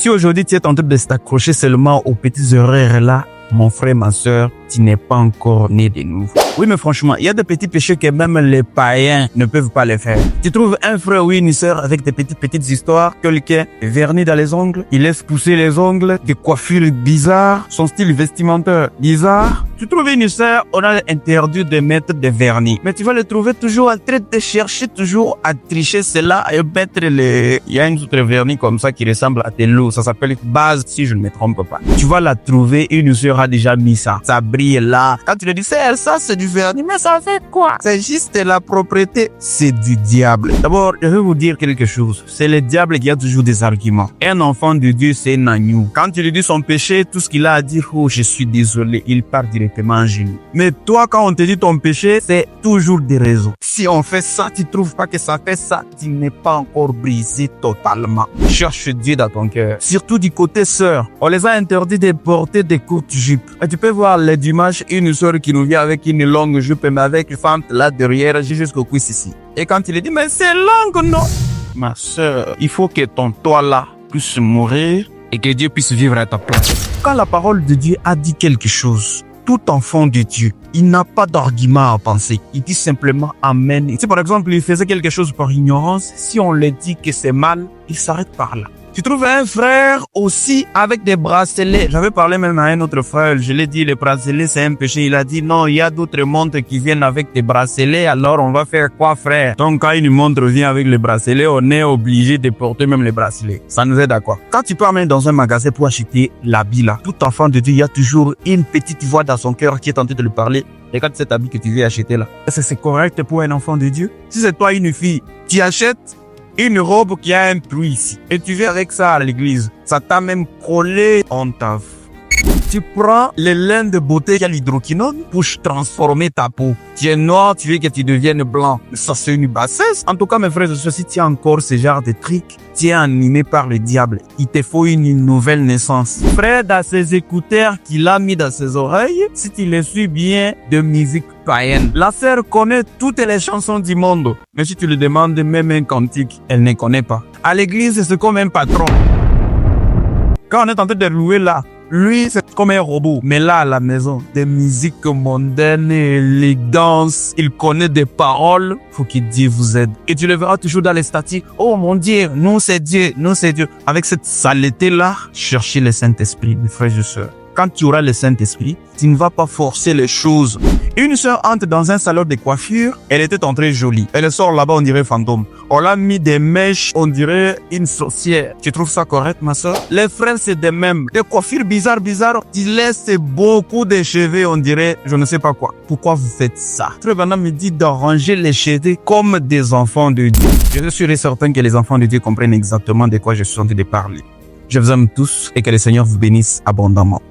Si aujourd'hui tu es en train de t'accrocher seulement aux petites erreurs là, mon frère, ma soeur, tu n'es pas encore né de nouveau. Oui, mais franchement, il y a des petits péchés que même les païens ne peuvent pas les faire. Tu trouves un frère ou une sœur avec des petites histoires, quelqu'un vernis dans les ongles, il laisse pousser les ongles, des coiffures bizarres, son style vestimentaire bizarre. Tu trouves une sœur, on a interdit de mettre des vernis. Mais tu vas le trouver toujours en train de chercher, toujours à tricher cela et mettre les... Il y a une autre vernis comme ça qui ressemble à tes loups. Ça s'appelle base, si je ne me trompe pas. Tu vas la trouver, une sœur a déjà mis ça. Ça brille là. Quand tu le dis, ça c'est du vernis, mais ça fait quoi? C'est juste la propriété. C'est du diable. D'abord, je vais vous dire quelque chose. C'est le diable qui a toujours des arguments. Un enfant de Dieu, c'est un agneau. Quand tu lui dis son péché, tout ce qu'il a à dire, oh, je suis désolé, il part directement en génie. Mais toi, quand on te dit ton péché, c'est toujours des raisons. Si on fait ça, tu trouves pas que ça fait ça, tu n'es pas encore brisé totalement. Cherche Dieu dans ton cœur. Surtout du côté sœur. On les a interdits de porter des courtes jupes. Et tu peux voir les dimanches, une sœur qui nous vient avec une longue jupe, mais avec une fente là derrière, jusqu'au cuisse ici. Et quand il dit, mais c'est long, non? Ma sœur, il faut que ton toit là puisse mourir et que Dieu puisse vivre à ta place. Quand la parole de Dieu a dit quelque chose, tout enfant de Dieu, il n'a pas d'argument à penser. Il dit simplement Amen. Si par exemple, il faisait quelque chose par ignorance, si on lui dit que c'est mal, il s'arrête par là. Tu trouves un frère aussi avec des bracelets. J'avais parlé même à un autre frère. Je l'ai dit, les bracelets, c'est un péché. Il a dit, non, il y a d'autres montres qui viennent avec des bracelets. Alors, on va faire quoi, frère? Donc, quand une montre vient avec les bracelets, on est obligé de porter même les bracelets. Ça nous aide à quoi? Quand tu pars même dans un magasin pour acheter l'habit là, tout enfant de Dieu, il y a toujours une petite voix dans son cœur qui est tentée de lui parler. Regarde cet habit que tu veux acheter là. Est-ce que c'est correct pour un enfant de Dieu? Si c'est toi une fille, tu achètes une robe qui a un prix ici. Et tu viens avec ça à l'église. Ça t'a même collé en taf. Tu prends le lin de beauté qui a l'hydroquinone pour transformer ta peau. Tu es noir, tu veux que tu deviennes blanc. Ça, c'est une bassesse. En tout cas, mes frères et sœurs, si tu as encore ce genre de trucs, tu es animé par le diable. Il te faut une nouvelle naissance. Frère, dans ses écouteurs qu'il a mis dans ses oreilles, si tu les suis bien de musique païenne. La sœur connaît toutes les chansons du monde. Mais si tu lui demandes même un cantique, elle ne connaît pas. À l'église, c'est comme un patron. Quand on est en train de louer là, lui, c'est comme un robot. Mais là, à la maison, des musiques mondaines, élégances, il connaît des paroles. Faut que Dieu vous aide. Et tu le verras toujours dans les statistiques. Oh mon Dieu, nous c'est Dieu, nous c'est Dieu. Avec cette saleté-là, cherchez le Saint-Esprit, mes frères et sœurs. Quand tu auras le Saint-Esprit, tu ne vas pas forcer les choses. Une sœur entre dans un salon de coiffure, elle était entrée jolie. Elle sort là-bas, on dirait fantôme. On l'a mis des mèches, on dirait une sorcière. Tu trouves ça correct, ma sœur? Les frères, c'est des mêmes. Des coiffures bizarres. Tu laisses beaucoup de cheveux, on dirait, je ne sais pas quoi. Pourquoi vous faites ça? Frère Branham me dit d'arranger les cheveux comme des enfants de Dieu. Je suis certain que les enfants de Dieu comprennent exactement de quoi je suis en train de parler. Je vous aime tous et que le Seigneur vous bénisse abondamment.